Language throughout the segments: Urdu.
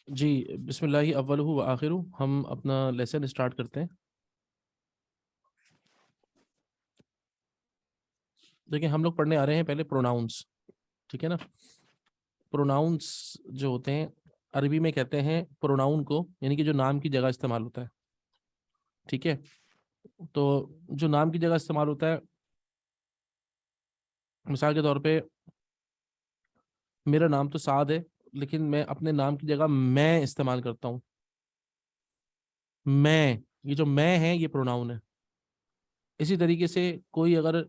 جی بسم اللہ اولہ و آخرہ، ہم اپنا لیسن اسٹارٹ کرتے ہیں۔ دیکھیں ہم لوگ پڑھنے آ رہے ہیں پہلے پروناؤنس، ٹھیک ہے نا۔ پروناؤنس جو ہوتے ہیں عربی میں کہتے ہیں پروناؤن کو، یعنی کہ جو نام کی جگہ استعمال ہوتا ہے، ٹھیک ہے۔ تو جو نام کی جگہ استعمال ہوتا ہے، مثال کے طور پہ میرا نام تو سعد ہے، لیکن میں اپنے نام کی جگہ میں استعمال کرتا ہوں۔ میں، یہ جو میں ہے یہ پروناؤن ہے۔ اسی طریقے سے کوئی اگر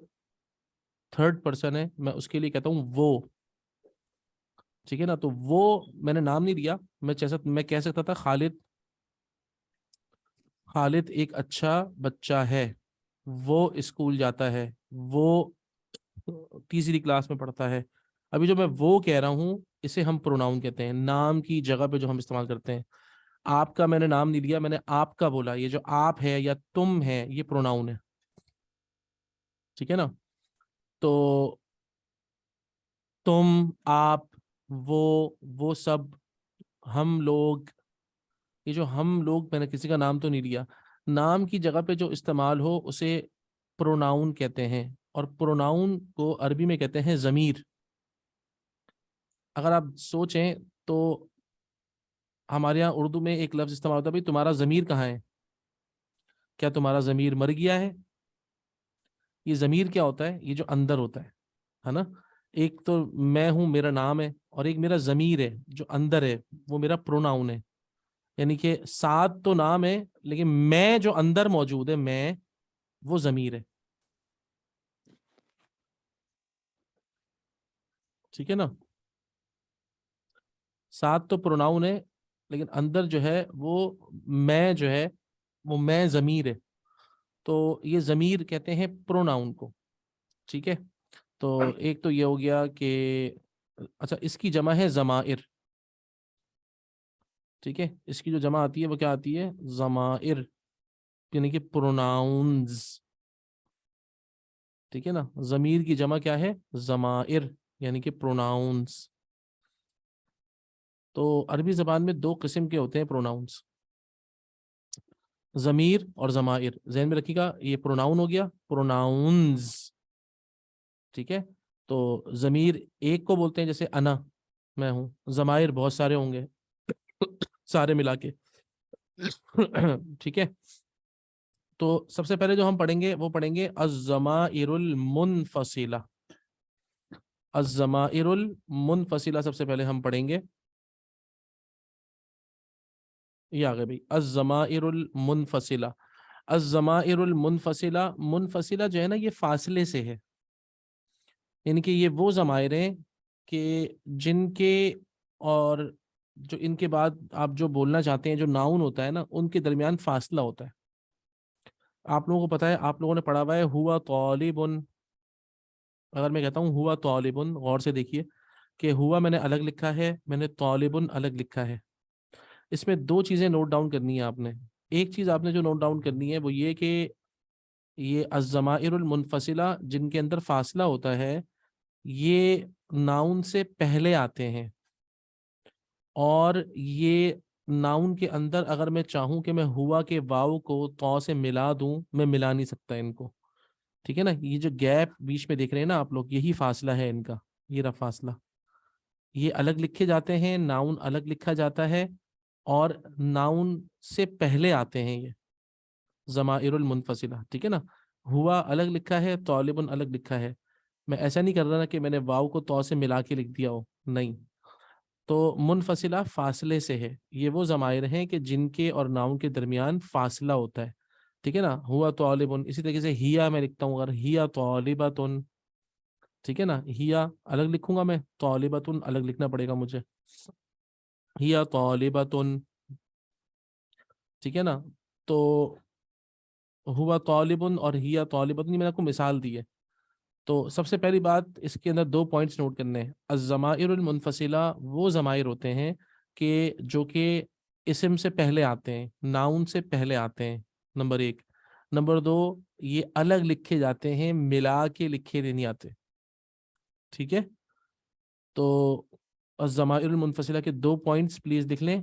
تھرڈ پرسن ہے، میں اس کے لیے کہتا ہوں وہ، ٹھیک ہے نا۔ تو وہ میں نے نام نہیں دیا، میں کہہ سکتا تھا خالد، خالد ایک اچھا بچہ ہے، وہ اسکول جاتا ہے، وہ تیسری کلاس میں پڑھتا ہے۔ ابھی جو میں وہ کہہ رہا ہوں اسے ہم پروناؤن کہتے ہیں، نام کی جگہ پہ جو ہم استعمال کرتے ہیں۔ آپ کا میں نے نام نہیں لیا، میں نے آپ کا بولا، یہ جو آپ ہے یا تم ہے یہ پروناؤن ہے، ٹھیک ہے نا۔ تو تم، آپ، وہ سب، ہم لوگ، یہ جو ہم لوگ، میں نے کسی کا نام تو نہیں لیا۔ نام کی جگہ پہ جو استعمال ہو اسے پروناؤن کہتے ہیں، اور پروناؤن کو عربی میں کہتے ہیں ضمیر۔ اگر آپ سوچیں تو ہمارے یہاں اردو میں ایک لفظ استعمال ہوتا ہے، بھائی تمہارا ضمیر کہاں ہے؟ کیا تمہارا ضمیر مر گیا ہے؟ یہ ضمیر کیا ہوتا ہے؟ یہ جو اندر ہوتا ہے نا۔ ایک تو میں ہوں، میرا نام ہے، اور ایک میرا ضمیر ہے جو اندر ہے، وہ میرا پروناؤن ہے۔ یعنی کہ ساتھ تو نام ہے، لیکن میں جو اندر موجود ہے، میں، وہ ضمیر ہے، ٹھیک ہے نا۔ ساتھ تو پروناؤن ہے، لیکن اندر جو ہے وہ میں جو ہے، وہ میں ضمیر ہے۔ تو یہ ضمیر کہتے ہیں پروناؤن کو، ٹھیک ہے۔ تو ایک تو یہ ہو گیا کہ اچھا اس کی جمع ہے ضمائر، ٹھیک ہے۔ اس کی جو جمع آتی ہے وہ کیا آتی ہے؟ ضمائر، یعنی کہ پروناؤنز، ٹھیک ہے نا۔ ضمیر کی جمع کیا ہے؟ ضمائر، یعنی کہ پروناؤنز۔ تو عربی زبان میں دو قسم کے ہوتے ہیں پروناؤنز، ضمیر اور ضمائر۔ ذہن میں رکھیے گا، یہ پروناؤن ہو گیا، پروناؤنز، ٹھیک ہے۔ تو ضمیر ایک کو بولتے ہیں، جیسے انا، میں ہوں۔ ضمائر بہت سارے ہوں گے، سارے ملا کے، ٹھیک ہے۔ تو سب سے پہلے جو ہم پڑھیں گے وہ پڑھیں گے الضمائر المنفصلہ۔ الضمائر المنفصلہ سب سے پہلے ہم پڑھیں گے، یہ آگے بھائی، الضمائر المنفصلہ۔ الضمائر المنفصلہ، منفصلہ جو ہے نا یہ فاصلے سے ہے، یعنی کہ یہ وہ ضمائر ہیں کہ جن کے اور جو ان کے بعد آپ جو بولنا چاہتے ہیں، جو ناؤن ہوتا ہے نا، ان کے درمیان فاصلہ ہوتا ہے۔ آپ لوگوں کو پتا ہے، آپ لوگوں نے پڑھا ہوا ہے ہوا طالب۔ اگر میں کہتا ہوں ہوا طالب، غور سے دیکھیے کہ ہوا میں نے الگ لکھا ہے، میں نے طالب الگ لکھا ہے۔ اس میں دو چیزیں نوٹ ڈاؤن کرنی ہے آپ نے۔ ایک چیز آپ نے جو نوٹ ڈاؤن کرنی ہے وہ یہ کہ یہ الضمائر المنفصلہ جن کے اندر فاصلہ ہوتا ہے، یہ ناؤن سے پہلے آتے ہیں، اور یہ ناؤن کے اندر اگر میں چاہوں کہ میں ہوا کے واو کو تو سے ملا دوں، میں ملا نہیں سکتا ان کو، ٹھیک ہے نا۔ یہ جو گیپ بیچ میں دیکھ رہے ہیں نا آپ لوگ، یہی فاصلہ ہے ان کا، یہ رہا فاصلہ۔ یہ الگ لکھے جاتے ہیں، ناؤن الگ لکھا جاتا ہے، اور ناؤن سے پہلے آتے ہیں یہ ضمائر المنفصلہ، ٹھیک ہے نا۔ ہوا الگ لکھا ہے، طالب الگ لکھا ہے۔ میں ایسا نہیں کر رہا نا کہ میں نے واو کو تو سے ملا کے لکھ دیا ہو، نہیں۔ تو منفصلہ فاصلے سے ہے، یہ وہ ضمائر ہیں کہ جن کے اور ناؤن کے درمیان فاصلہ ہوتا ہے، ٹھیک ہے نا۔ ہوا طالب، اسی طریقے سے ہیا میں لکھتا ہوں، اگر ہیا طالبۃ، ٹھیک ہے نا۔ ہیا الگ لکھوں گا میں، طالبۃ الگ لکھنا پڑے گا مجھے، ہیا طالبۃ، ٹھیک ہے نا۔ تو ہوا طالب اور ہیا طالبۃ، میں نے آپ کو مثال دی ہے۔ تو سب سے پہلی بات اس کے اندر دو پوائنٹس نوٹ کرنے ہیں۔ الضمائر المنفصلہ وہ ضمائر ہوتے ہیں کہ جو کہ اسم سے پہلے آتے ہیں، ناؤن سے پہلے آتے ہیں، نمبر ایک۔ نمبر دو، یہ الگ لکھے جاتے ہیں، ملا کے لکھے نہیں آتے، ٹھیک ہے۔ تو الضمائر المنفصلہ کے دو پوائنٹس پلیز لکھ لیں۔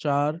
4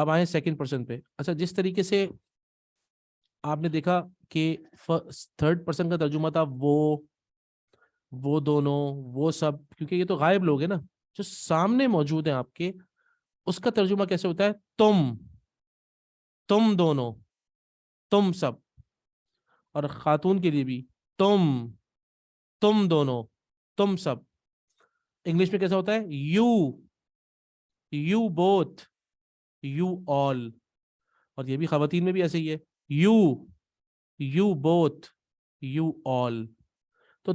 اب آئے سیکنڈ پرسن پہ. اچھا جس طریقے سے آپ نے دیکھا کہ تھرڈ پرسن کا ترجمہ تھا وہ دونوں وہ سب, کیونکہ یہ تو غائب لوگ ہیں نا, جو سامنے موجود ہیں آپ کے, اس کا ترجمہ کیسے ہوتا ہے؟ تم دونوں, تم سب. اور خاتون کے لیے بھی تم دونوں, تم سب. انگلش میں کیسا ہوتا ہے؟ You both, you all. اور یہ بھی خواتین میں بھی ایسے ہی ہے, یو بوتھ, یو آل. تو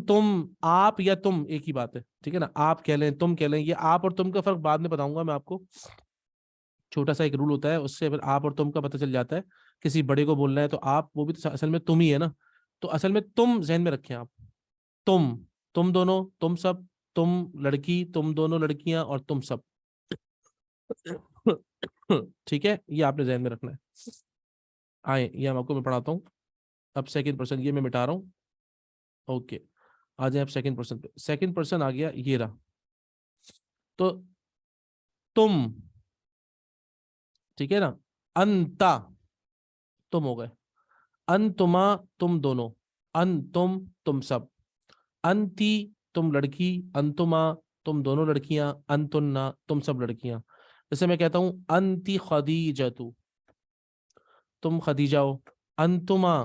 تم آپ یا تم ایک ہی بات ہے, ٹھیک ہے نا. آپ کہہ لیں تم کہہ لیں, یہ آپ اور تم کا فرق بعد میں بتاؤں گا میں آپ کو. چھوٹا سا ایک رول ہوتا ہے, اس سے پھر آپ اور تم کا پتہ چل جاتا ہے. کسی بڑے کو بولنا ہے تو آپ, وہ بھی تو اصل میں تم ہی ہے نا. تو اصل میں تم ذہن میں رکھیں آپ, تم دونوں, تم سب, تم لڑکی, تم دونوں لڑکیاں, اور تم سب. ٹھیک ہے, یہ آپ نے ذہن میں رکھنا ہے. آئیں یہ ہم آپ کو میں پڑھاتا ہوں. اب سیکنڈ پرسن یہ میں مٹا رہا ہوں. اوکے, آ جائیں اب سیکنڈ پرسن پہ. سیکنڈ پرسن آ گیا, یہ رہا. تو تم, ٹھیک ہے نا. انتا, تم ہو گئے. انتما, تم دونوں. تم سب. انتی, تم لڑکی. انتما, تم دونوں لڑکیاں. انتنا, تم سب لڑکیاں. جیسے میں کہتا ہوں انتی خدیجتو, تم خدیجہ ہو. انتما,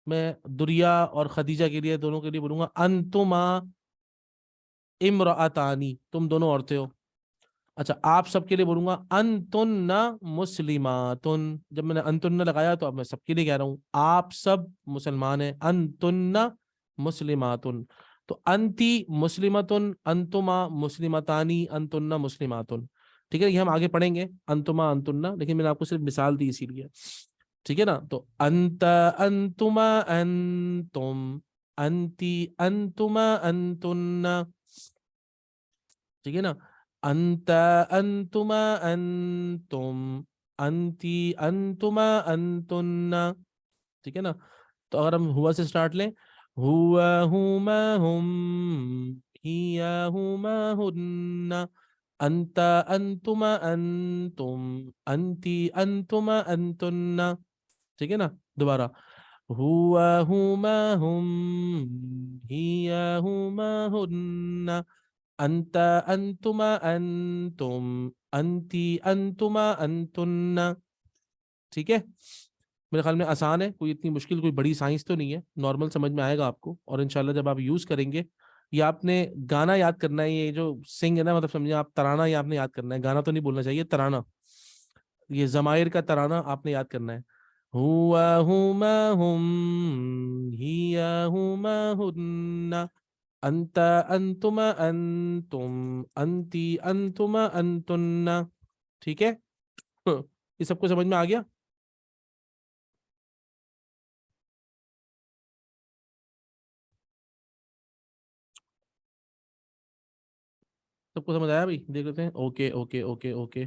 میں دریا اور خدیجہ کے لیے دونوں کے لیے بولوں گا انتما امرأتانی, تم دونوں عورتیں ہو. اچھا آپ سب کے لیے بولوں گا انتن مسلماتن. جب میں نے انتن لگایا تو اب میں سب کے لیے کہہ رہا ہوں آپ سب مسلمان ہیں. انتن مسلماتن. تو انتی مسلمتن, انتما مسلمتانی, انتن مسلماتن. ٹھیک ہے, یہ ہم آگے پڑھیں گے انتما انتن, لیکن میں نے آپ کو صرف مثال دی اسی لیے. ٹھیک ہے نا. تو انت انتما انتم, انتی انتما انتن. ٹھیک ہے نا. انت انتما انتم, انتی انتما انتن. ٹھیک ہے نا. تو اگر ہم ہوا سے سٹارٹ لیں, ہوا ہما ہم, ہیا ہما ہن, انت انتما انتم, انتی انتما انتن. ٹھیک ہے نا. دوبارہ ہوا ہما ہم, ہیا ہما ہن, انت انتما انتم, انتی انتما انتن. ٹھیک ہے. میرے خیال میں آسان ہے, کوئی اتنی مشکل, کوئی بڑی سائنس تو نہیں ہے, نارمل سمجھ میں آئے گا آپ کو. اور انشاءاللہ جب آپ یوز کریں گے, یہ آپ نے گانا یاد کرنا ہے. یہ جو سنگ ہے نا, مطلب سمجھے آپ, ترانہ یہ آپ نے یاد کرنا ہے. گانا تو نہیں بولنا چاہیے, ترانہ. یہ ضمائر کا ترانہ آپ نے یاد کرنا ہے. ہوا ہما ہم, ہیا ہما ہن, انت انتما انتم, انتی انتما انتن. ٹھیک ہے. یہ سب کو سمجھ میں آ گیا؟ سب کو سمجھ آیا بھائی؟ دیکھ لیتے ہیں. Okay okay okay okay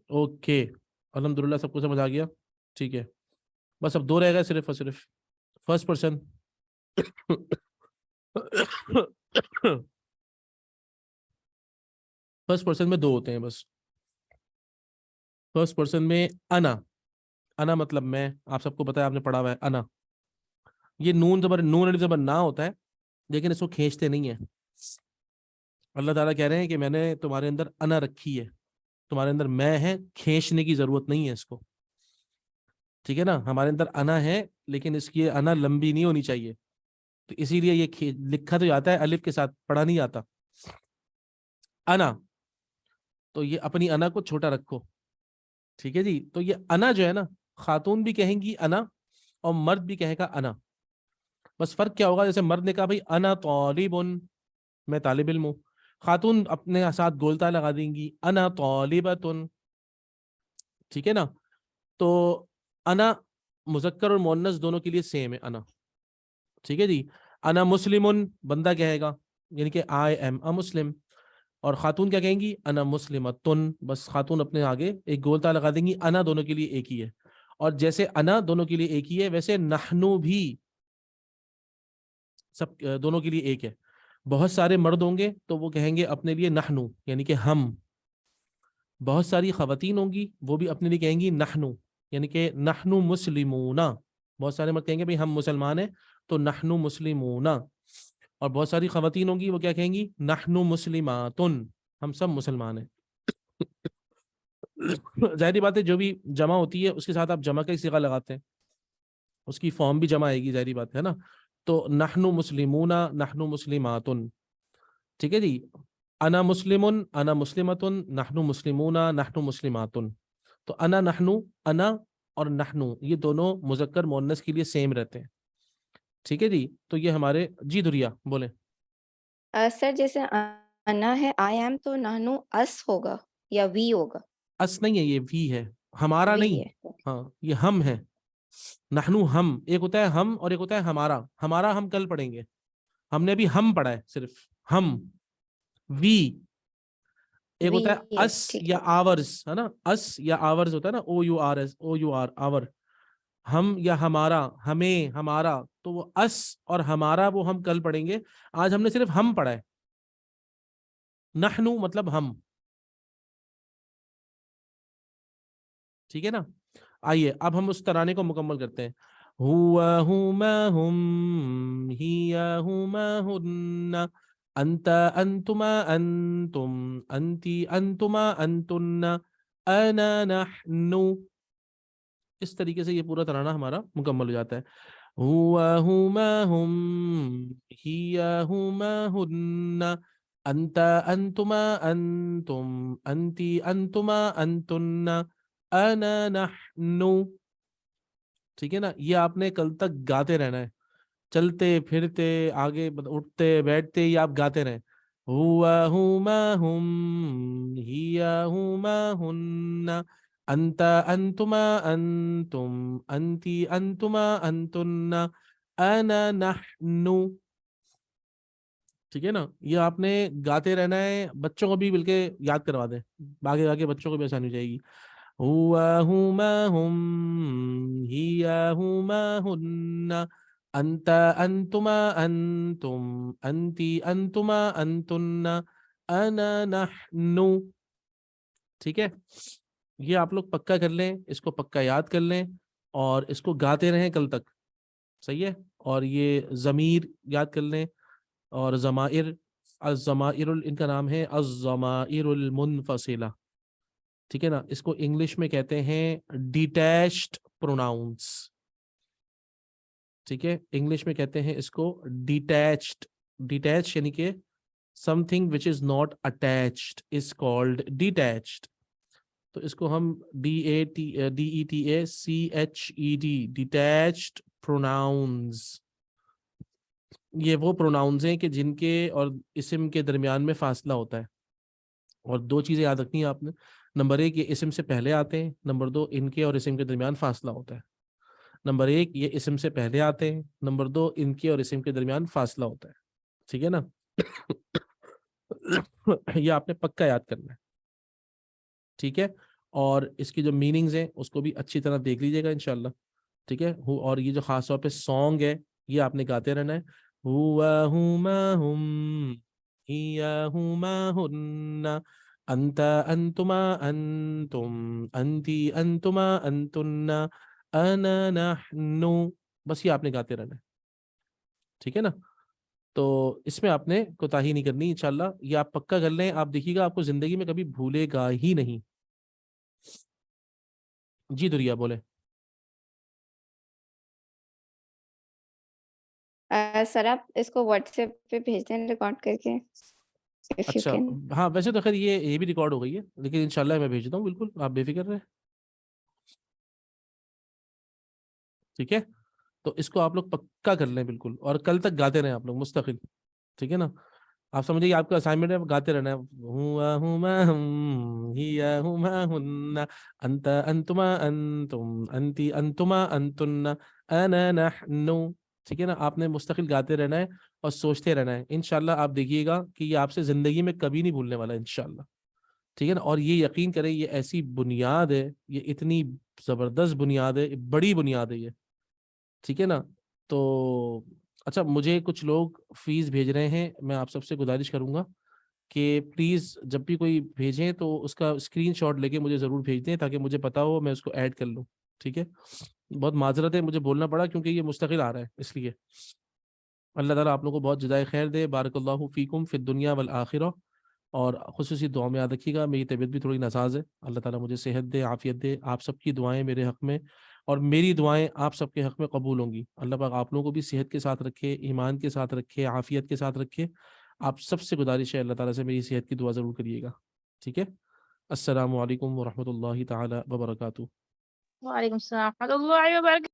okay, الحمدللہ سب کو سمجھ آ گیا. ٹھیک ہے, بس اب دو رہ گئے صرف اور صرف. First person. فرسٹ پرسن میں دو ہوتے ہیں بس. فرسٹ پرسن میں انا مطلب میں, آپ سب کو پتا ہے, آپ نے پڑھا ہوا ہے انا. یہ نون علی زبر نہ ہوتا ہے, لیکن اس کو کھینچتے نہیں ہیں. اللہ تعالیٰ کہہ رہے ہیں کہ میں نے تمہارے اندر انا رکھی ہے, تمہارے اندر میں ہے, کھینچنے کی ضرورت نہیں ہے اس کو. ٹھیک ہے نا. ہمارے اندر انا ہے, لیکن اس کی انا لمبی نہیں ہونی چاہیے, تو اسی لیے یہ لکھا تو جاتا ہے الف کے ساتھ, پڑھا نہیں جاتا. انا, تو یہ اپنی انا کو چھوٹا رکھو. ٹھیک ہے جی. تو یہ انا جو ہے نا, خاتون بھی کہیں گی انا, اور مرد بھی کہے گا انا. بس فرق کیا ہوگا, جیسے مرد نے کہا بھائی انا طالبن, میں طالب علم ہوں. خاتون اپنے ساتھ گولتا لگا دیں گی, انا طالبتن. ٹھیک ہے نا. تو انا مذکر اور مؤنث دونوں کے لیے سیم ہے انا. ٹھیک ہے جی. انا مسلمن, بندہ کہے گا, یعنی کہ آئی ایم اے مسلم. اور خاتون کیا کہیں گی, انا مسلمتن. بس خاتون اپنے آگے ایک گولتا لگا دیں گی, انا دونوں کے لیے ایک ہی ہے. اور جیسے انا دونوں کے لیے ایک ہی ہے, ویسے نحنو بھی سب دونوں کے لیے ایک ہے. بہت سارے مرد ہوں گے تو وہ کہیں گے اپنے لیے نحنو, یعنی کہ ہم. بہت ساری خواتین ہوں گی وہ بھی اپنے لیے کہیں گی نحنو، یعنی کہ نحنو مسلمون، بہت سارے مرد کہیں گے بھئی ہم مسلمان ہیں تو نحنو مسلمون، اور بہت ساری خواتین ہوں گی وہ کیا کہیں گی نحنو مسلماتن، ہم سب مسلمان ہیں۔ ظاہری بات ہے جو بھی جمع ہوتی ہے اس کے ساتھ آپ جمع کا ہی صیغہ لگاتے ہیں، اس کی فارم بھی جمع آئے گی، ظاہری بات ہے نا۔ تو نحنو مسلمون نحنو مسلماتن، ٹھیک ہے جی۔ انا مسلمن انا مسلمتن نحنو مسلمون نحنو مسلماتن، تو انا نحنو، انا اور نحنو یہ دونوں مذکر مؤنث کے لیے سیم رہتے ہیں، ٹھیک ہے جی۔ تو یہ ہمارے جی دھریا بولیں۔ سر جیسے انا ہے آئی ایم تو نحنو اس ہوگا یا وی ہوگا؟ اس نہیں ہے، یہ وی ہے، ہمارا وی نہیں، ہے۔ ہاں یہ ہم ہے، نحنو ہم، ایک ہوتا ہے ہم اور ایک ہوتا ہے ہمارا، ہمارا ہم کل پڑھیں گے، ہم نے ابھی ہم پڑھا ہے صرف ہم، وی ایک وی ہوتا ہے ہے، اس ٹھیک یا ہے۔ آورز ہے نا، اس یا آورز ہوتا ہے نا، O U R S, O U R our, ہم یا ہمارا، ہمیں ہمارا، تو وہ اس اور ہمارا وہ ہم کل پڑھیں گے، آج ہم نے صرف ہم پڑھا ہے، نحنو مطلب ہم، ٹھیک ہے نا۔ آئیے اب ہم اس ترانے کو مکمل کرتے ہیں۔ ہوا ہما ہم ہیا ہما ہن انت انتما انتم انتی انتما انتن انا نحن، اس طریقے سے یہ پورا ترانہ ہمارا مکمل ہو جاتا ہے۔ ہوا ہما ہم ہیا ہما ہن انت انتما انتم انتی انتما انتن انا نحن، ٹھیک ہے نا۔ یہ آپ نے کل تک گاتے رہنا ہے، چلتے پھرتے آگے اٹھتے بیٹھتے یہ آپ گاتے رہیں۔ ہوا ہما ہم ہیا ہما ہن انت انتما انتم انتی انتما انتن انا نحن، ٹھیک ہے نا۔ یہ آپ نے گاتے رہنا ہے، بچوں کو بھی مل کے یاد کروا دیں، آگے آگے بچوں کو بھی آسانی ہو جائے گی۔ ہوا ہما ہم ہیا ہما ہن انت انتما انتم انتی انتما انتن انا نحن، ٹھیک ہے۔ یہ آپ لوگ پکا کر لیں، اس کو پکا یاد کر لیں اور اس کو گاتے رہیں کل تک، صحیح ہے۔ اور یہ ضمیر یاد کر لیں اور ضمائر، الضمائر ان کا نام ہے الضمائر المنفصلہ، ٹھیک ہے نا۔ اس کو انگلش میں کہتے ہیں ڈیٹیچڈ پروناؤنس، ٹھیک ہے، انگلش میں کہتے ہیں اس کو ڈیٹیچڈ، ڈیٹیچ یعنی کہ some thing which is not attached is called detached, تو اس کو ہم DETACHED ڈیٹیچڈ پروناؤنز، یہ وہ پروناؤنز ہیں کہ جن کے اور اسم کے درمیان میں فاصلہ ہوتا ہے، اور دو چیزیں یاد رکھنی ہیں آپ نے، نمبر ایک یہ اسم سے پہلے آتے ہیں، نمبر دو ان کے اور اسم کے درمیان فاصلہ ہوتا ہے۔ نمبر ایک یہ اسم سے پہلے آتے ہیں، نمبر دو ان کے اور اسم کے درمیان فاصلہ ہوتا ہے، ٹھیک ہے نا۔ یہ آپ نے پکا یاد کرنا ہے، ٹھیک ہے۔ اور اس کی جو میننگز ہیں اس کو بھی اچھی طرح دیکھ لیجیے گا انشاءاللہ، ٹھیک ہے۔ اور یہ جو خاص طور پہ سانگ ہے یہ آپ نے گاتے رہنا ہے۔ ہوا ہما ہم ہیا ہما ہن انت انتما انتم انتی انتما انتن انا نحن، بس یہ آپ نے گاتے رہنا ہے، ٹھیک ہے نا۔ تو اس میں آپ نے کوتاہی نہیں کرنی انشاءاللہ، یہ آپ پکا کر لیں، آپ دیکھیے گا آپ کو زندگی میں کبھی بھولے گا ہی نہیں۔ جی دریا بولے۔ سر آپ اس کو واٹس ایپ پہ بھیج دیں ریکارڈ کر کے، اف یو اچھا کین۔ ہاں، ویسے تو خیر یہ بھی ریکارڈ ہو گئی ہے، لیکن انشاءاللہ میں بھیجتا ہوں، بالکل آپ بے فکر رہیں، ٹھیک ہے۔ تو اس کو آپ لوگ پکا کر لیں بالکل، اور کل تک گاتے رہیں آپ لوگ مستقل، ٹھیک ہے نا۔ آپ سمجھیے آپ کا اسائنمنٹ ہے گاتے رہنا ہے، ہوا ہما ہم ہیا ہما ہن انت انتما انتم انتی انتما انتن انا نحن، ٹھیک ہے نا۔ آپ نے مستقل گاتے رہنا ہے اور سوچتے رہنا ہے، انشاءاللہ آپ دیکھیے گا کہ یہ آپ سے زندگی میں کبھی نہیں بھولنے والا انشاءاللہ، ٹھیک ہے نا۔ اور یہ یقین کریں یہ ایسی بنیاد ہے، یہ اتنی زبردست بنیاد ہے، بڑی بنیاد ہے یہ، ٹھیک ہے نا۔ تو اچھا مجھے کچھ لوگ فیس بھیج رہے ہیں، میں آپ سب سے گزارش کروں گا کہ پلیز جب بھی کوئی بھیجیں تو اس کا اسکرین شاٹ لے کے مجھے ضرور بھیج دیں تاکہ مجھے پتا ہو میں اس کو ایڈ کر لوں. ٹھیک ہے, بہت معذرت ہے مجھے بولنا پڑا کیونکہ یہ مستقل آ رہا ہے اس لیے. اللہ تعالیٰ آپ لوگوں کو بہت جزائے خیر دے. بارک اللہ فیکم فی الدنیا والآخرہ. اور خصوصی دعا میں یاد رکھیے گا, میری طبیعت بھی تھوڑی ناساز ہے, اللہ تعالیٰ مجھے صحت دے, عافیت دے. آپ سب کی دعائیں میرے حق میں اور میری دعائیں آپ سب کے حق میں قبول ہوں گی. اللہ پاک آپ لوگوں کو بھی صحت کے ساتھ رکھے, ایمان کے ساتھ رکھے, عافیت کے ساتھ رکھے. آپ سب سے گزارش ہے اللہ تعالیٰ سے میری صحت کی دعا ضرور کریے گا. ٹھیک ہے, السلام علیکم ورحمۃ اللہ تعالیٰ وبرکاتہ. وعلیکم السلام ورحمۃ اللہ وبرکاتہ.